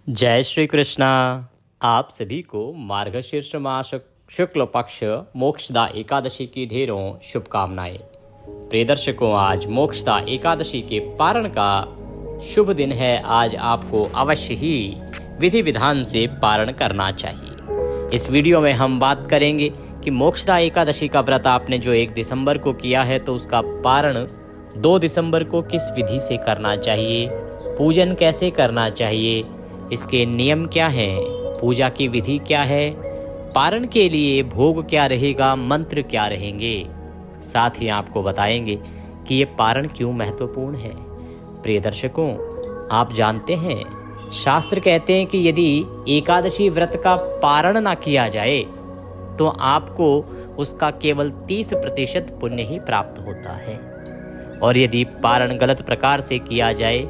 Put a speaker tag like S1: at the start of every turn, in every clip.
S1: जय श्री कृष्णा। आप सभी को मार्गशीर्ष मास शुक्ल पक्ष मोक्षदा एकादशी की ढेरों शुभकामनाएं। प्रिय दर्शकों, आज मोक्षदा एकादशी के पारण का शुभ दिन है। आज आपको अवश्य ही विधि विधान से पारण करना चाहिए। इस वीडियो में हम बात करेंगे कि मोक्षदा एकादशी का व्रत आपने जो 1 दिसंबर को किया है तो उसका पारण 2 दिसंबर को किस विधि से करना चाहिए, पूजन कैसे करना चाहिए, इसके नियम क्या हैं, पूजा की विधि क्या है, पारण के लिए भोग क्या रहेगा, मंत्र क्या रहेंगे। साथ ही आपको बताएंगे कि ये पारण क्यों महत्वपूर्ण है। प्रिय दर्शकों, आप जानते हैं शास्त्र कहते हैं कि यदि एकादशी व्रत का पारण ना किया जाए तो आपको उसका केवल 30% पुण्य ही प्राप्त होता है, और यदि पारण गलत प्रकार से किया जाए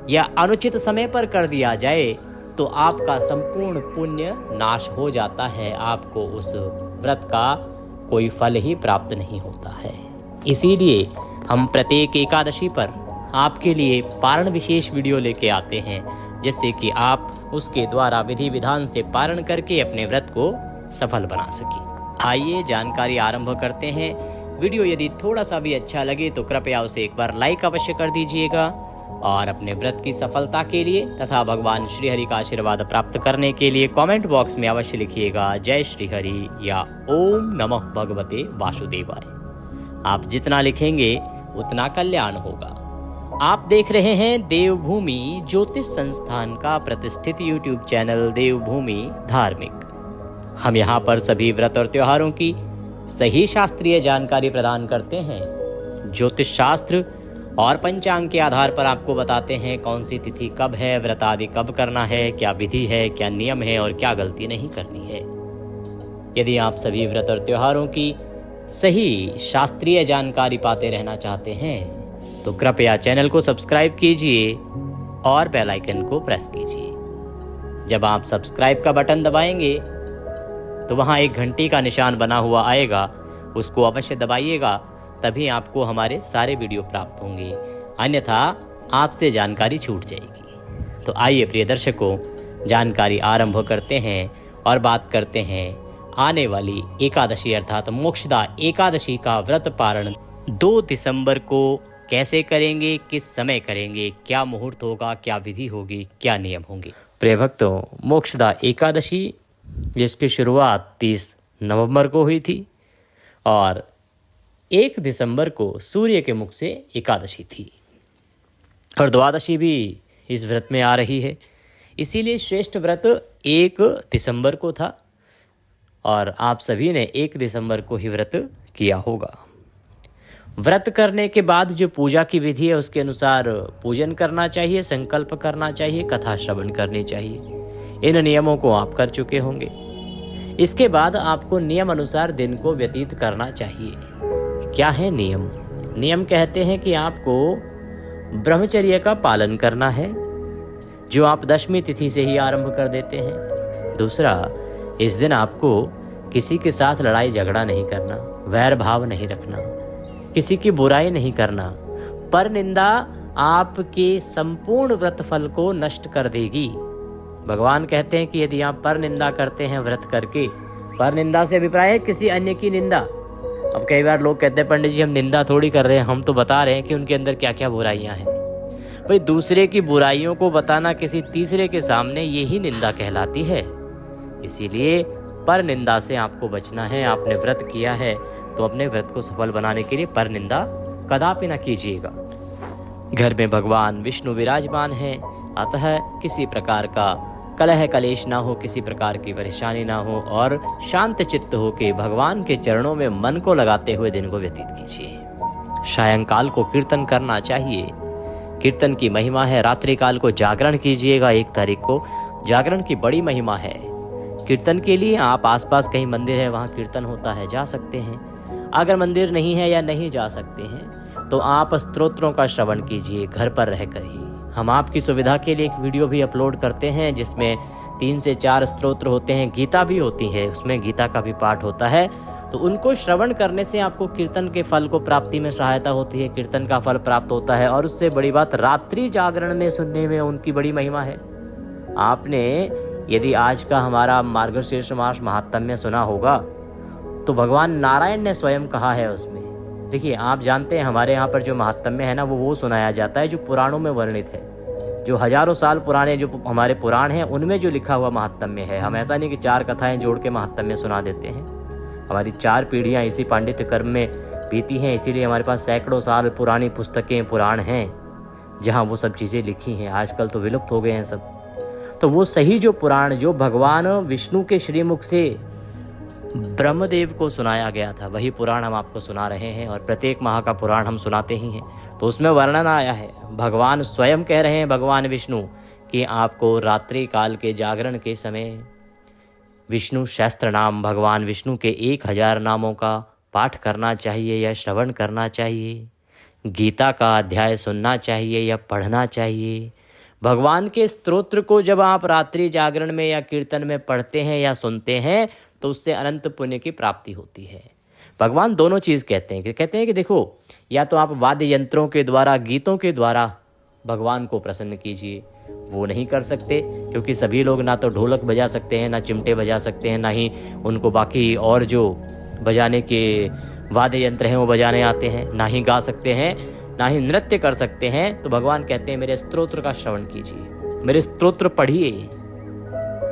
S1: या अनुचित समय पर कर दिया जाए तो आपका संपूर्ण पुण्य नाश हो जाता है। आपको उस व्रत का कोई फल ही प्राप्त नहीं होता है। इसीलिए हम प्रत्येक एकादशी पर आपके लिए पारण विशेष वीडियो लेके आते हैं, जिससे कि आप उसके द्वारा विधि विधान से पारण करके अपने व्रत को सफल बना सकें। आइए जानकारी आरंभ करते हैं। वीडियो यदि थोड़ा सा भी अच्छा लगे तो कृपया उसे एक बार लाइक अवश्य कर दीजिएगा, और अपने व्रत की सफलता के लिए तथा भगवान श्री हरि का आशीर्वाद प्राप्त करने के लिए कमेंट बॉक्स में अवश्य लिखिएगा जय श्री हरि या ओम नमः भगवते वासुदेवाय। आप जितना लिखेंगे उतना कल्याण होगा। आप देख रहे हैं देवभूमि ज्योतिष संस्थान का प्रतिष्ठित यूट्यूब चैनल देवभूमि धार्मिक। हम यहाँ पर सभी व्रत और त्योहारों की सही शास्त्रीय जानकारी प्रदान करते हैं। ज्योतिष शास्त्र और पंचांग के आधार पर आपको बताते हैं कौन सी तिथि कब है, व्रत आदि कब करना है, क्या विधि है, क्या नियम है और क्या गलती नहीं करनी है। यदि आप सभी व्रत और त्योहारों की सही शास्त्रीय जानकारी पाते रहना चाहते हैं तो कृपया चैनल को सब्सक्राइब कीजिए और बेल आइकन को प्रेस कीजिए। जब आप सब्सक्राइब का बटन दबाएंगे तो वहां एक घंटी का निशान बना हुआ आएगा, उसको अवश्य दबाइएगा, तभी आपको हमारे सारे वीडियो प्राप्त होंगे, अन्यथा आपसे जानकारी छूट जाएगी। तो आइए प्रिय दर्शकों, जानकारी आरंभ करते हैं और बात करते हैं आने वाली एकादशी अर्थात मोक्षदा एकादशी का व्रत पारण 2 दिसंबर को कैसे करेंगे, किस समय करेंगे, क्या मुहूर्त होगा, क्या विधि होगी, क्या नियम होंगे। प्रिय भक्तों, मोक्षदा एकादशी जिसकी शुरुआत 30 नवंबर को हुई थी और 1 दिसंबर को सूर्य के मुख से एकादशी थी, और द्वादशी भी इस व्रत में आ रही है। इसीलिए श्रेष्ठ व्रत 1 दिसंबर को था और आप सभी ने 1 दिसंबर को ही व्रत किया होगा। व्रत करने के बाद जो पूजा की विधि है उसके अनुसार पूजन करना चाहिए, संकल्प करना चाहिए, कथा श्रवण करनी चाहिए। इन नियमों को आप कर चुके होंगे। इसके बाद आपको नियम अनुसार दिन को व्यतीत करना चाहिए। क्या है नियम? नियम कहते हैं कि आपको ब्रह्मचर्य का पालन करना है, जो आप 10वीं तिथि से ही आरंभ कर देते हैं। दूसरा, इस दिन आपको किसी के साथ लड़ाई झगड़ा नहीं करना, वैर भाव नहीं रखना, किसी की बुराई नहीं करना। पर निंदा आपके संपूर्ण व्रत फल को नष्ट कर देगी। भगवान कहते हैं कि यदि आप पर निंदा करते हैं व्रत करके, पर निंदा से अभिप्राय है किसी अन्य की निंदा। अब कई बार लोग कहते हैं पंडित जी हम निंदा थोड़ी कर रहे हैं, हम तो बता रहे हैं कि उनके अंदर क्या क्या बुराइयां हैं। भाई, दूसरे की बुराइयों को बताना किसी तीसरे के सामने, यही निंदा कहलाती है। इसीलिए पर निंदा से आपको बचना है। आपने व्रत किया है तो अपने व्रत को सफल बनाने के लिए पर निंदा कदापि ना कीजिएगा। घर में भगवान विष्णु विराजमान है, अतः किसी प्रकार का कलह कलेश ना हो, किसी प्रकार की परेशानी ना हो, और शांत चित्त होकर भगवान के चरणों में मन को लगाते हुए दिन को व्यतीत कीजिए। सायंकाल को कीर्तन करना चाहिए, कीर्तन की महिमा है। रात्रि काल को जागरण कीजिएगा। 1 तारीख को जागरण की बड़ी महिमा है। कीर्तन के लिए आप आसपास कहीं मंदिर है, वहाँ कीर्तन होता है, जा सकते हैं। अगर मंदिर नहीं है या नहीं जा सकते हैं तो आप स्तोत्रों का श्रवण कीजिए घर पर रहकर ही। हम आपकी सुविधा के लिए एक वीडियो भी अपलोड करते हैं जिसमें 3 से 4 स्तोत्र होते हैं, गीता भी होती है, उसमें गीता का भी पाठ होता है। तो उनको श्रवण करने से आपको कीर्तन के फल को प्राप्ति में सहायता होती है, कीर्तन का फल प्राप्त होता है। और उससे बड़ी बात, रात्रि जागरण में सुनने में उनकी बड़ी महिमा है। आपने यदि आज का हमारा मार्गशीर्ष मास महात्म्य सुना होगा तो भगवान नारायण ने स्वयं कहा है उसमें। देखिए, आप जानते हैं हमारे यहाँ पर जो महात्म्य है ना, वो सुनाया जाता है जो पुराणों में वर्णित है, जो हजारों साल पुराने जो हमारे पुराण हैं उनमें जो लिखा हुआ महात्म्य है। हम ऐसा नहीं कि 4 कथाएं जोड़ के महात्म्य सुना देते हैं। हमारी 4 पीढ़ियां इसी पांडित्य कर्म में बीती हैं, इसीलिए हमारे पास सैकड़ों साल पुरानी पुस्तकें पुराण हैं जहाँ वो सब चीज़ें लिखी हैं। आजकल तो विलुप्त हो गए हैं सब। तो वो सही जो पुराण जो भगवान विष्णु के श्रीमुख से ब्रह्मदेव को सुनाया गया था, वही पुराण हम आपको सुना रहे हैं। और प्रत्येक माह का पुराण हम सुनाते ही हैं। तो उसमें वर्णन आया है, भगवान स्वयं कह रहे हैं, भगवान विष्णु, कि आपको रात्रि काल के जागरण के समय विष्णु सहस्त्र नाम, भगवान विष्णु के 1000 नामों का पाठ करना चाहिए या श्रवण करना चाहिए। गीता का अध्याय सुनना चाहिए या पढ़ना चाहिए। भगवान के स्तोत्र को जब आप रात्रि जागरण में या कीर्तन में पढ़ते हैं या सुनते हैं तो उससे अनंत पुण्य की प्राप्ति होती है। भगवान दोनों चीज़ कहते हैं कि देखो, या तो आप वाद्य यंत्रों के द्वारा, गीतों के द्वारा भगवान को प्रसन्न कीजिए। वो नहीं कर सकते क्योंकि सभी लोग ना तो ढोलक बजा सकते हैं, ना चिमटे बजा सकते हैं, ना ही उनको बाकी और जो बजाने के वाद्य यंत्र हैं वो बजाने आते हैं, ना ही गा सकते हैं, ना ही नृत्य कर सकते हैं। तो भगवान कहते हैं मेरे स्तोत्र का श्रवण कीजिए, मेरे स्तोत्र पढ़िए,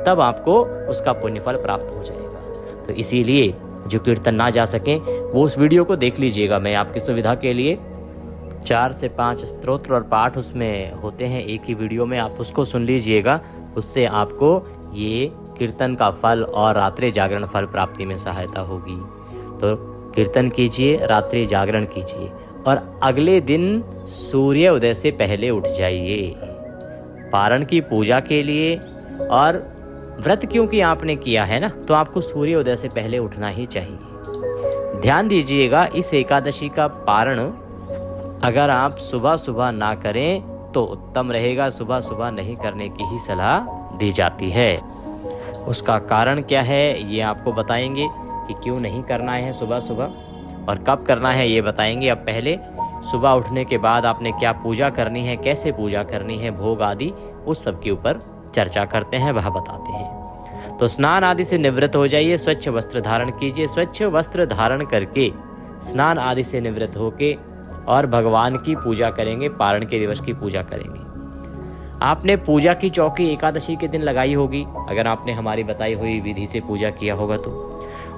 S1: तब आपको उसका पुण्यफल प्राप्त हो जाएगा। तो इसीलिए जो कीर्तन ना जा सकें वो उस वीडियो को देख लीजिएगा। मैं आपकी सुविधा के लिए 4 से 5 स्तोत्र और पाठ उसमें होते हैं एक ही वीडियो में, आप उसको सुन लीजिएगा। उससे आपको ये कीर्तन का फल और रात्रि जागरण फल प्राप्ति में सहायता होगी। तो कीर्तन कीजिए, रात्रि जागरण कीजिए और अगले दिन सूर्य उदय से पहले उठ जाइए पारण की पूजा के लिए। और व्रत क्योंकि आपने किया है ना, तो आपको सूर्य उदय से पहले उठना ही चाहिए। ध्यान दीजिएगा, इस एकादशी का पारण अगर आप सुबह सुबह ना करें तो उत्तम रहेगा। सुबह सुबह नहीं करने की ही सलाह दी जाती है। उसका कारण क्या है ये आपको बताएंगे कि क्यों नहीं करना है सुबह सुबह और कब करना है ये बताएंगे। अब पहले सुबह उठने के बाद आपने क्या पूजा करनी है, कैसे पूजा करनी है, भोग आदि, उस सब के ऊपर चर्चा करते हैं, वह बताते हैं। तो स्नान आदि से निवृत्त हो जाइए, स्वच्छ वस्त्र धारण कीजिए। स्वच्छ वस्त्र धारण करके स्नान आदि से निवृत्त होके और भगवान की पूजा करेंगे, पारण के दिवस की पूजा करेंगे। आपने पूजा की चौकी एकादशी के दिन लगाई होगी अगर आपने हमारी बताई हुई विधि से पूजा किया होगा तो।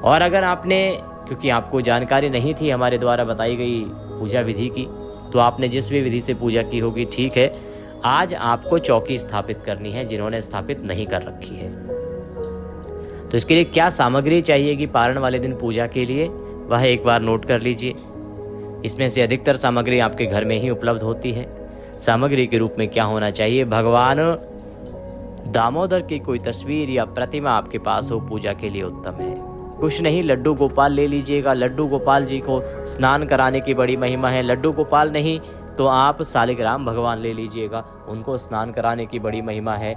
S1: और अगर आपने, क्योंकि आपको जानकारी नहीं थी हमारे द्वारा बताई गई पूजा विधि की, तो आपने जिस भी विधि से पूजा की होगी, ठीक है। आज आपको चौकी स्थापित करनी है जिन्होंने स्थापित नहीं कर रखी है। तो इसके लिए क्या सामग्री चाहिए कि पारण वाले दिन पूजा के लिए, वह एक बार नोट कर लीजिए। इसमें से अधिकतर सामग्री आपके घर में ही उपलब्ध होती है। सामग्री के रूप में क्या होना चाहिए, भगवान दामोदर की कोई तस्वीर या प्रतिमा आपके पास हो, पूजा के लिए उत्तम है। कुछ नहीं, लड्डू गोपाल ले लीजिएगा। लड्डू गोपाल जी को स्नान कराने की बड़ी महिमा है। लड्डू गोपाल नहीं तो आप सालिग्राम भगवान ले लीजिएगा, उनको स्नान कराने की बड़ी महिमा है।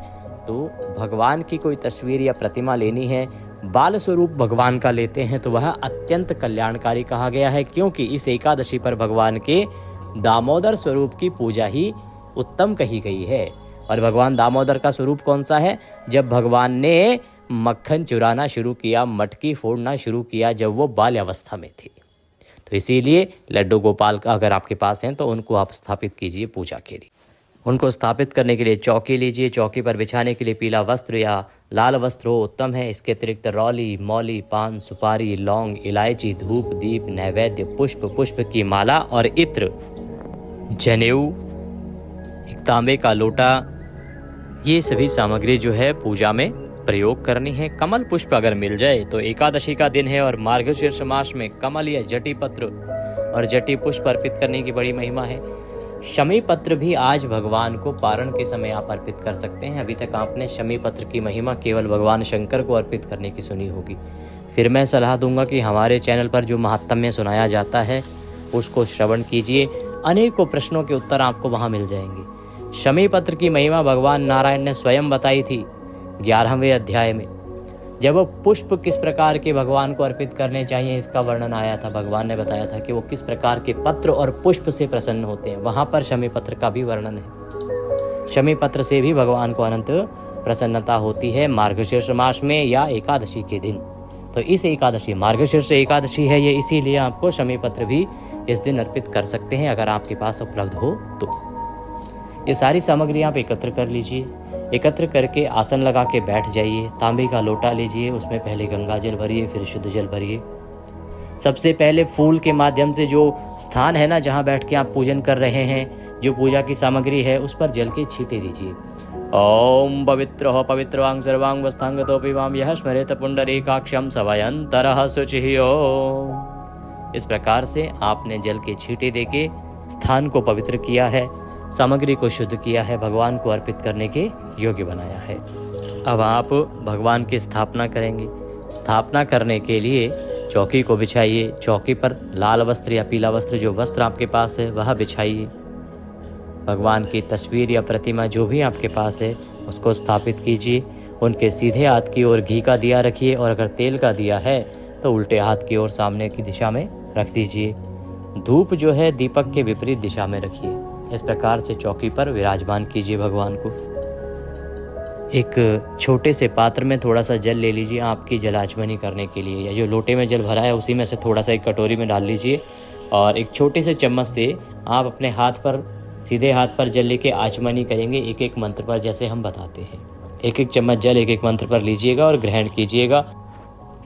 S1: तो भगवान की कोई तस्वीर या प्रतिमा लेनी है, बाल स्वरूप भगवान का लेते हैं तो वह अत्यंत कल्याणकारी कहा गया है, क्योंकि इस एकादशी पर भगवान के दामोदर स्वरूप की पूजा ही उत्तम कही गई है। और भगवान दामोदर का स्वरूप कौन सा है, जब भगवान ने मक्खन चुराना शुरू किया, मटकी फोड़ना शुरू किया, जब वो बाल्यावस्था में थे। तो इसीलिए लड्डू गोपाल का अगर आपके पास हैं तो उनको आप स्थापित कीजिए पूजा के लिए। उनको स्थापित करने के लिए चौकी लीजिए। चौकी पर बिछाने के लिए पीला वस्त्र या लाल वस्त्र हो उत्तम है। इसके अतिरिक्त रौली, मौली, पान, सुपारी, लौंग, इलायची, धूप, दीप, नैवेद्य, पुष्प की माला और इत्र, जनेऊ, एक तांबे का लोटा, ये सभी सामग्री जो है पूजा में प्रयोग करनी है। कमल पुष्प अगर मिल जाए तो, एकादशी का दिन है और मार्गशीर्ष मास में कमल या जटी पत्र और जटी पुष्प अर्पित करने की बड़ी महिमा है। शमी पत्र भी आज भगवान को पारण के समय आप अर्पित कर सकते हैं। अभी तक आपने शमी पत्र की महिमा केवल भगवान शंकर को अर्पित करने की सुनी होगी। फिर मैं सलाह दूंगा कि हमारे चैनल पर जो महात्म्य सुनाया जाता है उसको श्रवण कीजिए। अनेकों प्रश्नों के उत्तर आपको वहाँ मिल जाएंगे। शमी पत्र की महिमा भगवान नारायण ने स्वयं बताई थी 11वें अध्याय में। जब वो पुष्प किस प्रकार के भगवान को अर्पित करने चाहिए इसका वर्णन आया था, भगवान ने बताया था कि वो किस प्रकार के पत्र और पुष्प से प्रसन्न होते हैं। वहां पर शमी पत्र का भी वर्णन है। शमी पत्र से भी भगवान को अनंत प्रसन्नता होती है मार्गशीर्ष मास में या एकादशी के दिन। तो इस एकादशी, मार्गशीर्ष एकादशी है ये, इसीलिए आपको शमी पत्र भी इस दिन अर्पित कर सकते हैं अगर आपके पास उपलब्ध हो तो। ये सारी सामग्री आप एकत्र कर लीजिए। एकत्र करके आसन लगा के बैठ जाइए। तांबे का लोटा लीजिए, उसमें पहले गंगा जल भरिए, फिर शुद्ध जल भरिए। सबसे पहले फूल के माध्यम से जो स्थान है ना, जहाँ बैठ के आप पूजन कर रहे हैं, जो पूजा की सामग्री है, उस पर जल के छींटे दीजिए। ओम पवित्रो पवित्रवांग सर्वांग वस्तांगतोपि वाम यह स्मरेत पुंडरीकाक्षं सवयंतरः शुचिः ओम। इस प्रकार से आपने जल के छींटे देके स्थान को पवित्र किया है, सामग्री को शुद्ध किया है, भगवान को अर्पित करने के योग्य बनाया है। अब आप भगवान की स्थापना करेंगे। स्थापना करने के लिए चौकी को बिछाइए। चौकी पर लाल वस्त्र या पीला वस्त्र, जो वस्त्र आपके पास है वह बिछाइए। भगवान की तस्वीर या प्रतिमा जो भी आपके पास है उसको स्थापित कीजिए। उनके सीधे हाथ की ओर घी का दिया रखिए, और अगर तेल का दिया है तो उल्टे हाथ की ओर सामने की दिशा में रख दीजिए। धूप जो है दीपक के विपरीत दिशा में रखिए। इस प्रकार से चौकी पर विराजमान कीजिए भगवान को। एक छोटे से पात्र में थोड़ा सा जल ले लीजिए आपकी जलाचमनी करने के लिए, या जो लोटे में जल भरा है उसी में से थोड़ा सा एक कटोरी में डाल लीजिए, और एक छोटे से चम्मच से आप अपने हाथ पर, सीधे हाथ पर जल लेके आचमनी करेंगे एक एक मंत्र पर, जैसे हम बताते हैं। एक एक चम्मच जल एक एक मंत्र पर लीजिएगा और ग्रहण कीजिएगा।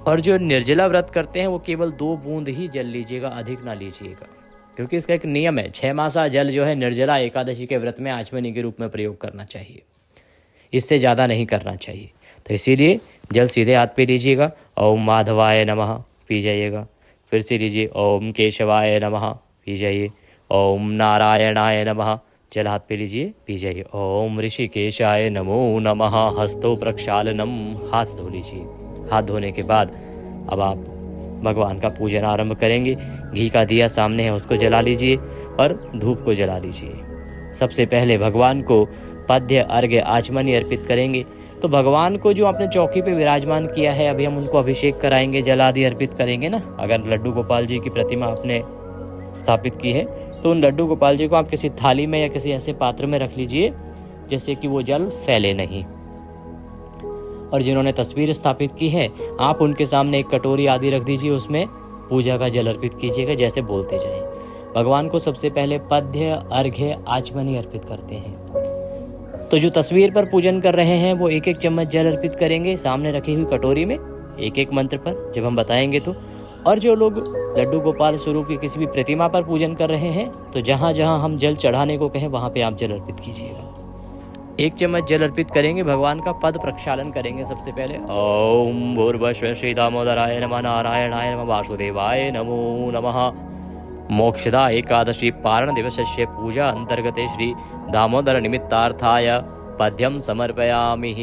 S1: और जो निर्जला व्रत करते हैं वो केवल 2 बूंद ही जल लीजिएगा, अधिक ना लीजिएगा, क्योंकि इसका एक नियम है। 6 मासा जल जो है निर्जला एकादशी के व्रत में आचमनी के रूप में प्रयोग करना चाहिए, इससे ज़्यादा नहीं करना चाहिए। तो इसीलिए जल सीधे हाथ पे लीजिएगा। ओम माधवाय नमः पी जाइएगा। फिर से लीजिए। ओम केशवाय नमः पी जाइए। ओम नारायणाय नमः जल हाथ पे लीजिए, पी जाइए। ओम ऋषिकेशाय नमो नमः हस्तो प्रक्षालनम हाथ धो लीजिए। हाथ धोने के बाद अब आप भगवान का पूजन आरंभ करेंगे। घी का दिया सामने है उसको जला लीजिए और धूप को जला लीजिए। सबसे पहले भगवान को पद्य अर्घ्य आचमनी अर्पित करेंगे। तो भगवान को जो आपने चौकी पे विराजमान किया है, अभी हम उनको अभिषेक कराएंगे, जल आदि अर्पित करेंगे ना। अगर लड्डू गोपाल जी की प्रतिमा आपने स्थापित की है तो उन लड्डू गोपाल जी को आप किसी थाली में या किसी ऐसे पात्र में रख लीजिए जैसे कि वो जल फैले नहीं। और जिन्होंने तस्वीर स्थापित की है, आप उनके सामने एक कटोरी आदि रख दीजिए, उसमें पूजा का जल अर्पित कीजिएगा जैसे बोलते जाएं। भगवान को सबसे पहले पद्य अर्घ्य आचमनी अर्पित करते हैं। तो जो तस्वीर पर पूजन कर रहे हैं वो एक एक चम्मच जल अर्पित करेंगे सामने रखी हुई कटोरी में, एक एक मंत्र पर जब हम बताएंगे तो। और जो लोग लड्डू गोपाल स्वरूप की किसी भी प्रतिमा पर पूजन कर रहे हैं, तो जहाँ जहाँ हम जल चढ़ाने को कहें वहाँ पे आप जल अर्पित कीजिएगा। 1 चम्मच जल अर्पित करेंगे, भगवान का पद प्रक्षालन करेंगे सबसे पहले। ओम भूर्भुवः श्री दामोदराय नमः नारायणाय नमः वासुदेवाय नमो नमः। मोक्षदा एकादशी पारण दिवसस्य पूजा अंतर्गते श्री दामोदर निमित्तार्थाय पद्यम समर्पयामि।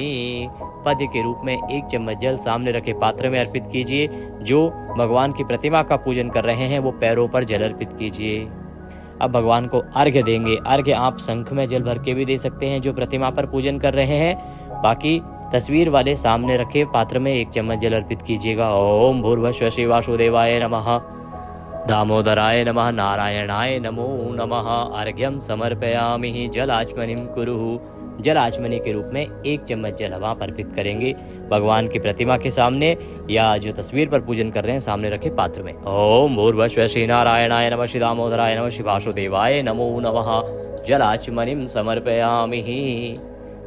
S1: पद्य के रूप में 1 चम्मच जल सामने रखे पात्र में अर्पित कीजिए। जो भगवान की प्रतिमा का पूजन कर रहे हैं वो पैरों पर जल अर्पित कीजिए। अब भगवान को अर्घ्य देंगे। अर्घ्य आप शंख में जल भर के भी दे सकते हैं जो प्रतिमा पर पूजन कर रहे हैं। बाकी तस्वीर वाले सामने रखे पात्र में 1 चम्मच जल अर्पित कीजिएगा। ओम भूर्भुवः श्री वासुदेवाय नमः दामोदराय नमः नारायणाय नमो नमः। अर्घ्यम समर्पयामि जलाचमनिं कुरुः। जल आचमनी के रूप में 1 चम्मच जल आप अर्पित करेंगे भगवान की प्रतिमा के सामने, या जो तस्वीर पर पूजन कर रहे हैं सामने रखे पात्र में। ओम भूर्भुवः श्री नारायणाय नमः श्री दामोदराय नमः श्री वासुदेवाय नमो नमः जल आचमनिं समर्पयामि।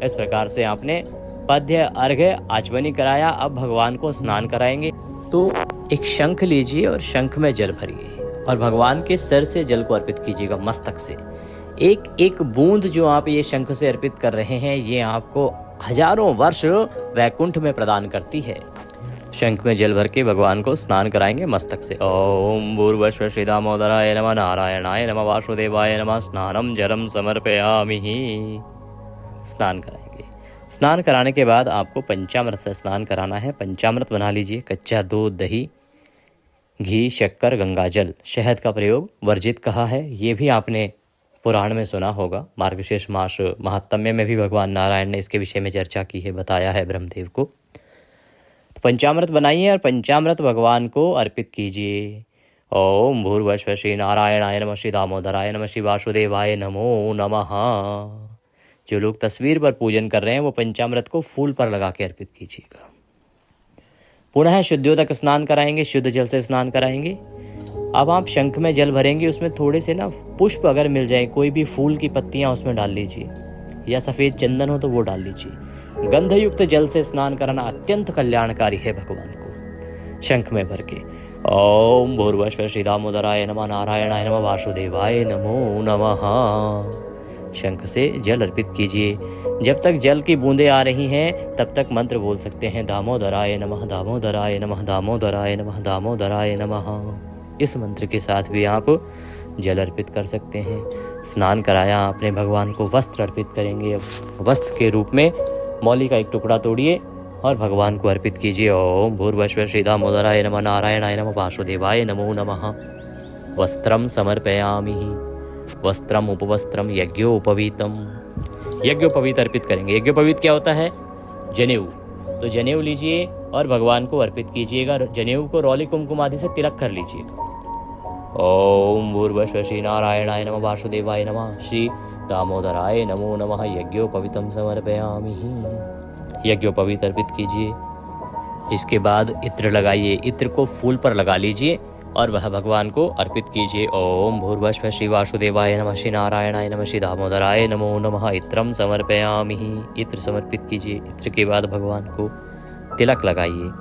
S1: इस प्रकार से आपने पद्य अर्घ्य आचमनी कराया। अब भगवान को स्नान कराएंगे। तो एक शंख लीजिए और शंख में जल भरिए और भगवान के सर से जल को अर्पित कीजिएगा, मस्तक से। एक एक बूंद जो आप ये शंख से अर्पित कर रहे हैं, ये आपको हजारों वर्ष वैकुंठ में प्रदान करती है। शंख में जल भर के भगवान को स्नान कराएंगे मस्तक से। ओम भूर्भुवः श्री दामोदराय नमः नारायणाय नमः वासुदेवाय नमः स्नानम जलम समर्पयामि। स्नान कराएंगे। स्नान कराने के बाद आपको पंचामृत से स्नान कराना है। पंचामृत बना लीजिए। कच्चा दूध, दही, घी, शक्कर, गंगाजल, शहद का प्रयोग वर्जित कहा है। ये भी आपने पुराण में सुना होगा। मार्गशीर्ष मास महात्म्य में भी भगवान नारायण ने इसके विषय में चर्चा की है, बताया है ब्रह्मदेव को। तो पंचामृत बनाइए और पंचामृत भगवान को अर्पित कीजिए। ओम भूर्भुवः श्री नारायणाय नमः श्री दामोदराय नमः श्री वासुदेवाय नमो नमः। जो लोग तस्वीर पर पूजन कर रहे हैं वो पंचामृत को फूल पर लगा के अर्पित कीजिएगा। पुनः शुद्धोदक स्नान कराएंगे, शुद्ध जल से स्नान कराएंगे। अब आप शंख में जल भरेंगे, उसमें थोड़े से ना पुष्प अगर मिल जाए, कोई भी फूल की पत्तियां उसमें डाल लीजिए, या सफेद चंदन हो तो वो डाल लीजिए। गंधयुक्त जल से स्नान कराना अत्यंत कल्याणकारी है भगवान को। शंख में भर के ओम भूर्भुवः श्री दामोदराय नमः, नारायणाय नमः, वासुदेवाय नमो नमः। शंख से जल अर्पित कीजिए। जब तक जल की बूंदें आ रही हैं तब तक मंत्र बोल सकते हैं, दामोदराय नमः, दामोदराय नमः, दामोदराय नमः, दामोदराय नमः। इस मंत्र के साथ भी आप जल अर्पित कर सकते हैं। स्नान कराया आपने, भगवान को वस्त्र अर्पित करेंगे। अब वस्त्र के रूप में मौली का एक टुकड़ा तोड़िए और भगवान को अर्पित कीजिए। ओम भूर्भुवः श्री दामोदराय नमः, नारायणाय नमः, वासुदेवाय नमो नमः। वस्त्रम समर्पयामि, वस्त्रम उपवस्त्रम यज्ञोपवीतम। यज्ञोपवीत अर्पित करेंगे। यज्ञोपवीत क्या होता है? जनेऊ। तो जनेऊ लीजिए और भगवान को अर्पित कीजिएगा। जनेऊ को रौली कुमकुम आदि से तिलक कर लीजिएगा। ओम भूर्भुवः श्री नारायणाय नमः, वासुदेवाय नमः, श्री दामोदराय नमो नमः। यज्ञोपवीतम समर्पयामि। यज्ञोपवीत अर्पित कीजिए। इसके बाद इत्र लगाइए। इत्र को फूल पर लगा लीजिए और वह भगवान को अर्पित कीजिए। ओम भूर्भुवः श्री वासुदेवाय नमः, श्री नारायणाय नमः, श्री दामोदराय नमो नमः। इत्रम समर्पयामि। इत्र समर्पित कीजिए। इत्र के बाद भगवान को तिलक लगाइए।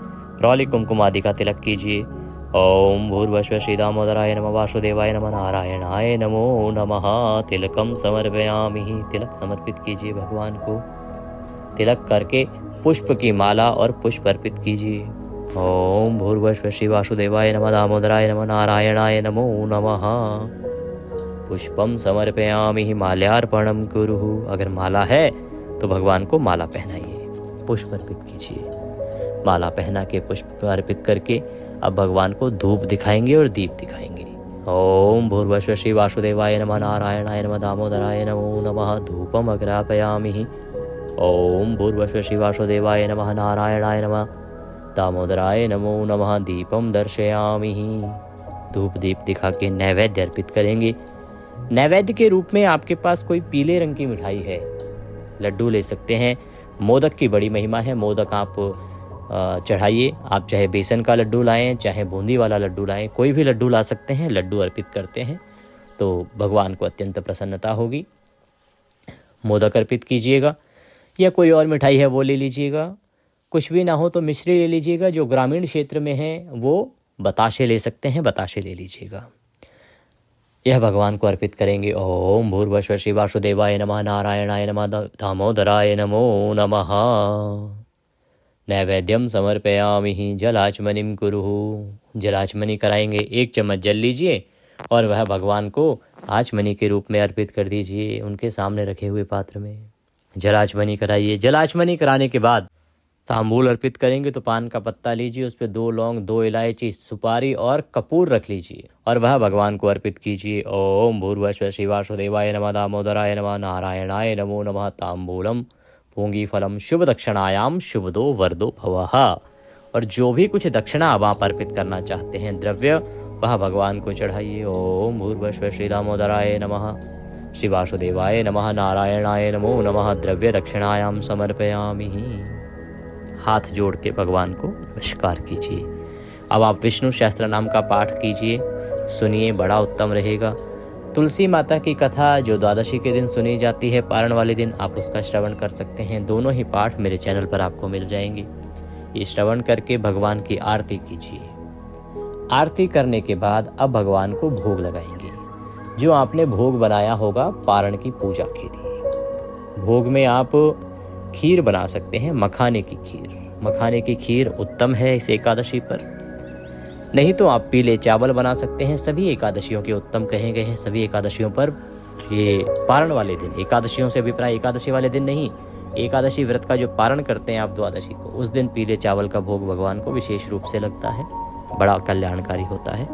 S1: रौली कुमकुम आदि का तिलक कीजिए। ओम भूर्भुवः श्री दामोदराय नमः, वासुदेवाय नमः, नारायणाय नमो नमः। तिलकम समर्पयामि। तिलक समर्पित कीजिए भगवान को। तिलक करके पुष्प की माला और पुष्प अर्पित कीजिए। ओम भूर्भुवः श्री वासुदेवाय नमः, दामोदराय नमः, नारायणाय नमो नमः। पुष्पम समर्पयामि। माल्यार्पणम कुरुः। अगर माला है तो भगवान को माला पहनाइए, पुष्प अर्पित कीजिए। माला पहना के पुष्प अर्पित करके अब भगवान को धूप दिखाएंगे और दीप दिखाएंगे। ओम भूर्भुवः श्री वासुदेवाय नमः, नारायणाय नमः, दामोदराय नमो नमः। धूपम अग्रापयामि। ओम भूर्भुवः श्री वासुदेवाय नमः, नारायणाय नमः, दामोदराय नमो नमः। दीपम दर्शयामि। धूप दीप दिखा के नैवेद्य अर्पित करेंगे। नैवेद्य के रूप में आपके पास कोई पीले रंग की मिठाई है, लड्डू ले सकते हैं। मोदक की बड़ी महिमा है। मोदक आप चढ़ाइए। आप चाहे बेसन का लड्डू लाएं, चाहे बूंदी वाला लड्डू लाएं, कोई भी लड्डू ला सकते हैं। लड्डू अर्पित करते हैं तो भगवान को अत्यंत प्रसन्नता होगी। मोदक अर्पित कीजिएगा या कोई और मिठाई है वो ले लीजिएगा। कुछ भी ना हो तो मिश्री ले लीजिएगा। जो ग्रामीण क्षेत्र में है वो बताशे ले सकते हैं, बताशे ले लीजिएगा। यह भगवान को अर्पित करेंगे। ओम भूर्भुवः श्री वासुदेवाय नमः, नारायणाय नमः, दामोदराय नमो नमः। नैवेद्यम समर्पयामि। जलाचमनिम कुरुः। जलाचमनी कराएंगे। 1 चम्मच जल लीजिए और वह भगवान को आचमनी के रूप में अर्पित कर दीजिए। उनके सामने रखे हुए पात्र में जलाचमनी कराइए। जलाचमनी कराने के बाद तांबूल अर्पित करेंगे तो पान का पत्ता लीजिए, उस पर 2 लौंग, 2 इलायची, सुपारी और कपूर रख लीजिए और वह भगवान को अर्पित कीजिए। ओम भूर्भुवः श्री वासुदेवाय नमः, दामोदराय नमः, नारायणाय नमो नमः। तांबूलम पूंगी फलम शुभ दक्षिणायाम शुभदो वरदो भवः। और जो भी कुछ दक्षिणा अब आप अर्पित करना चाहते हैं द्रव्य, वह भगवान को चढ़ाइए। ओम भूर्भुवः श्री दामोदराय नमः, श्री वासुदेवाय नमः, नारायणाय नमो नमः। द्रव्य दक्षिणायाम समर्पयामि। हाथ जोड़ के भगवान को नमस्कार कीजिए। अब आप विष्णु सहस्त्र नाम का पाठ कीजिए, सुनिए, बड़ा उत्तम रहेगा। तुलसी माता की कथा जो द्वादशी के दिन सुनी जाती है, पारण वाले दिन आप उसका श्रवण कर सकते हैं। दोनों ही पाठ मेरे चैनल पर आपको मिल जाएंगे। ये श्रवण करके भगवान की आरती कीजिए। आरती करने के बाद अब भगवान को भोग लगाएंगे। जो आपने भोग बनाया होगा पारण की पूजा के लिए, भोग में आप खीर बना सकते हैं, मखाने की खीर। मखाने की खीर उत्तम है इस एकादशी पर। नहीं तो आप पीले चावल बना सकते हैं। सभी एकादशियों के उत्तम कहे गए हैं। सभी एकादशियों पर ये पारण वाले दिन, एकादशियों से अभिप्राय एकादशी वाले दिन नहीं, एकादशी व्रत का जो पारण करते हैं आप द्वादशी को, उस दिन पीले चावल का भोग भगवान को विशेष रूप से लगता है, बड़ा कल्याणकारी होता है।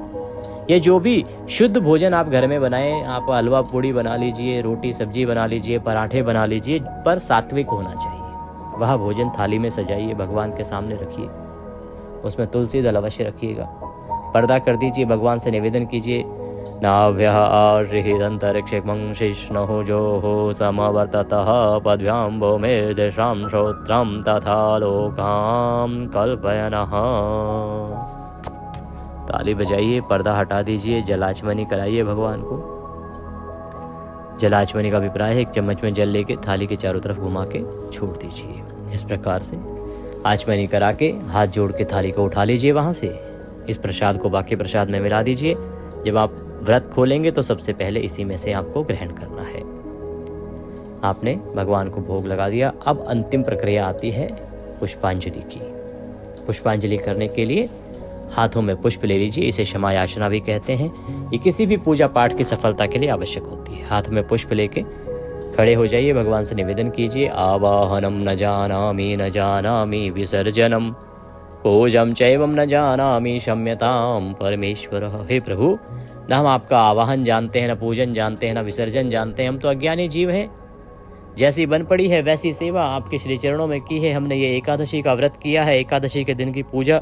S1: ये जो भी शुद्ध भोजन आप घर में बनाएं, आप हलवा पूड़ी बना लीजिए, रोटी सब्जी बना लीजिए, पराठे बना लीजिए, पर सात्विक होना चाहिए। वह भोजन थाली में सजाइए, भगवान के सामने रखिए, उसमें तुलसी दल अवश्य रखिएगा। पर्दा कर दीजिए, भगवान से निवेदन कीजिए, नाभ्यः आर्षिदन्तरिक्षिमं शिष्णुः जोः समवर्ततः पद्भ्यां भूमिर्दिशां श्रोत्रं तथा लोकां कल्पयनः। ताली बजाइए, पर्दा हटा दीजिए, जलाचमनी कराइए भगवान को। जलाचमनी का अभिप्राय है एक चम्मच में जल लेके थाली के चारों तरफ घुमा के छोड़ दीजिए। इस प्रकार से आचमनी करा के हाथ जोड़ के थाली को उठा लीजिए वहाँ से। इस प्रसाद को बाकी प्रसाद में मिला दीजिए। जब आप व्रत खोलेंगे तो सबसे पहले इसी में से आपको ग्रहण करना है। आपने भगवान को भोग लगा दिया। अब अंतिम प्रक्रिया आती है पुष्पांजलि की। पुष्पांजलि करने के लिए हाथों में पुष्प ले लीजिए। इसे क्षमा याचना भी कहते हैं। ये किसी भी पूजा पाठ की सफलता के लिए आवश्यक होती है। हाथ में पुष्प लेके खड़े हो जाइए, भगवान से निवेदन कीजिए। आवाहनम न जानामि विसर्जनम पूजम चैवम न जानामि क्षम्यताम परमेश्वर। हे प्रभु, न हम आपका आवाहन जानते हैं, न पूजन जानते हैं, न विसर्जन जानते हैं। हम तो अज्ञानी जीव हैं। जैसी बन पड़ी है वैसी सेवा आपके श्री चरणों में की है। हमने ये एकादशी का व्रत किया है, एकादशी के दिन की पूजा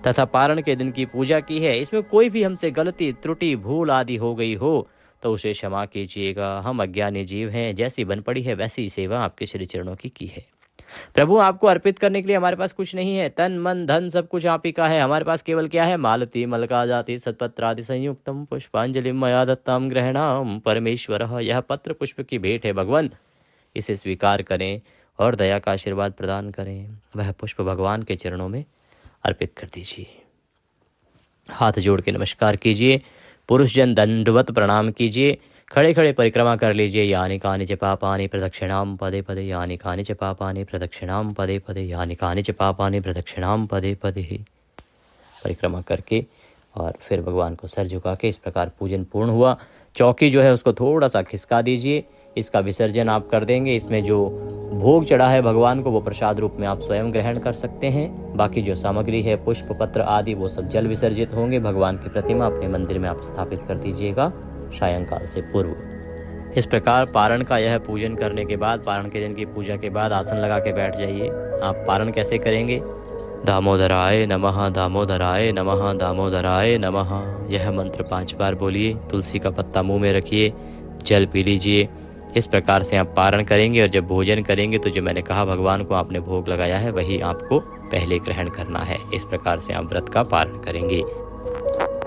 S1: तथा पारण के दिन की पूजा की है। इसमें कोई भी हमसे गलती त्रुटि भूल आदि हो गई हो तो उसे क्षमा कीजिएगा। हम अज्ञानी जीव हैं, जैसी बन पड़ी है वैसी सेवा आपके श्री चरणों की है। प्रभु, आपको अर्पित करने के लिए हमारे पास कुछ नहीं है। तन मन धन सब कुछ आप ही का है। हमारे पास केवल क्या है? मालती मलका जाति सत्पत्रादि संयुक्तम पुष्पांजलि मया दत्तम ग्रहणाम परमेश्वर। यह पत्र पुष्प की भेंट है भगवान, इसे स्वीकार करें और दया का आशीर्वाद प्रदान करें। वह पुष्प भगवान के चरणों में अर्पित कर दीजिए। हाथ जोड़ के नमस्कार कीजिए। पुरुष जन दंडवत प्रणाम कीजिए। खड़े खड़े परिक्रमा कर लीजिए। यानि कानि च पापानि प्रदक्षिणाम पदे पदे, यानि कानि च पापानि प्रदक्षिणाम पदे पदे, यानि कानि च पापानि प्रदक्षिणाम पदे पदे। परिक्रमा करके और फिर भगवान को सर झुका के इस प्रकार पूजन पूर्ण हुआ। चौकी जो है उसको थोड़ा सा खिसका दीजिए। इसका विसर्जन आप कर देंगे। इसमें जो भोग चढ़ा है भगवान को वो प्रसाद रूप में आप स्वयं ग्रहण कर सकते हैं। बाकी जो सामग्री है पुष्प पत्र आदि वो सब जल विसर्जित होंगे। भगवान की प्रतिमा अपने मंदिर में आप स्थापित कर दीजिएगा सायंकाल से पूर्व। इस प्रकार पारण का यह पूजन करने के बाद, पारण के दिन की पूजा के बाद आसन लगा के बैठ जाइए। आप पारण कैसे करेंगे? दामोदराय नमः, दामोदराय नमः, दामोदराय नमः। यह मंत्र 5 बार बोलिए। तुलसी का पत्ता मुंह में रखिए, जल पी लीजिए। इस प्रकार से आप पारण करेंगे और जब भोजन करेंगे तो जो मैंने कहा भगवान को आपने भोग लगाया है वही आपको पहले ग्रहण करना है। इस प्रकार से आप व्रत का पारण करेंगे।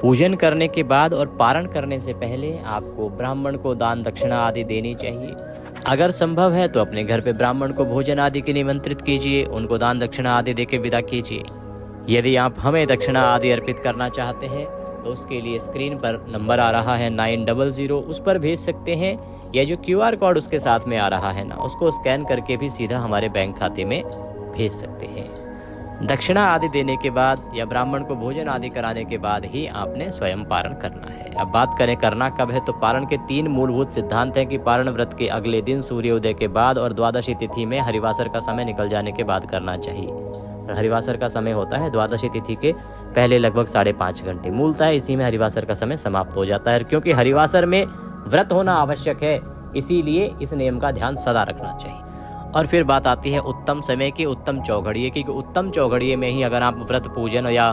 S1: पूजन करने के बाद और पारण करने से पहले आपको ब्राह्मण को दान दक्षिणा आदि देनी चाहिए। अगर संभव है तो अपने घर पे ब्राह्मण को भोजन आदि के निमंत्रित कीजिए, उनको दान दक्षिणा आदि देके विदा कीजिए। यदि आप हमें दक्षिणा आदि अर्पित करना चाहते हैं तो उसके लिए स्क्रीन पर नंबर आ रहा है 900, उस पर भेज सकते हैं। या जो QR कोड उसके साथ में आ रहा है ना, उसको स्कैन करके भी सीधा हमारे बैंक खाते में भेज सकते हैं। दक्षिणा आदि देने के बाद या ब्राह्मण को भोजन आदि कराने के बाद ही आपने स्वयं पारण करना है। अब बात करें करना कब है, तो पारण के 3 मूलभूत सिद्धांत हैं कि पारण व्रत के अगले दिन सूर्योदय के बाद और द्वादशी तिथि में हरिवासर का समय निकल जाने के बाद करना चाहिए। हरिवासर का समय होता है द्वादशी तिथि के पहले लगभग 5.5 घंटे। मूलतः इसी में हरिवासर का समय समाप्त हो जाता है। क्योंकि हरिवासर में व्रत होना आवश्यक है, इसीलिए इस नियम का ध्यान सदा रखना चाहिए। और फिर बात आती है उत्तम समय की, उत्तम चौघड़िए की। उत्तम चौघड़िए में ही अगर आप व्रत पूजन या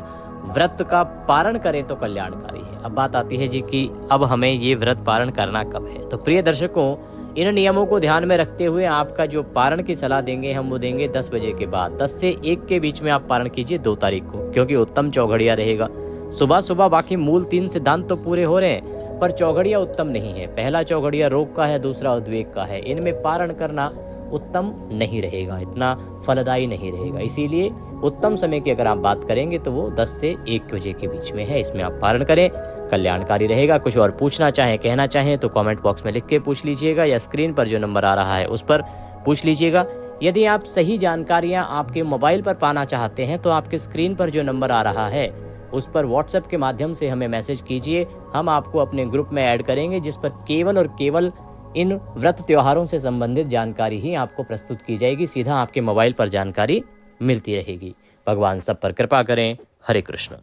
S1: व्रत का पारण करें तो कल्याणकारी है। अब बात आती है जी कि अब हमें ये व्रत पारण करना कब है। तो प्रिय दर्शकों, इन नियमों को ध्यान में रखते हुए आपका जो पारण की सलाह देंगे हम वो देंगे 10 बजे के बाद। 10 से 1 के बीच में आप पारण कीजिए 2 तारीख को, क्योंकि उत्तम चौघड़िया रहेगा। सुबह सुबह बाकी मूल 3 सिद्धांत तो पूरे हो रहे हैं पर चौघड़िया उत्तम नहीं है। पहला चौघड़िया रोग का है, दूसरा उद्वेग का है। इनमें पारण करना उत्तम नहीं रहेगा, इतना फलदायी नहीं रहेगा। इसीलिए उत्तम समय की अगर आप बात करेंगे तो वो 10 से 1 बजे के बीच में है। इसमें आप पारण करें, कल्याणकारी रहेगा। कुछ और पूछना चाहें, कहना चाहें तो कमेंट बॉक्स में लिख के पूछ लीजिएगा या स्क्रीन पर जो नंबर आ रहा है उस पर पूछ लीजिएगा। यदि आप सही जानकारियां आपके मोबाइल पर पाना चाहते हैं तो आपके स्क्रीन पर जो नंबर आ रहा है उस पर व्हाट्सएप के माध्यम से हमें मैसेज कीजिए। हम आपको अपने ग्रुप में ऐड करेंगे जिस पर केवल और केवल इन व्रत त्योहारों से संबंधित जानकारी ही आपको प्रस्तुत की जाएगी। सीधा आपके मोबाइल पर जानकारी मिलती रहेगी। भगवान सब पर कृपा करें। हरे कृष्ण।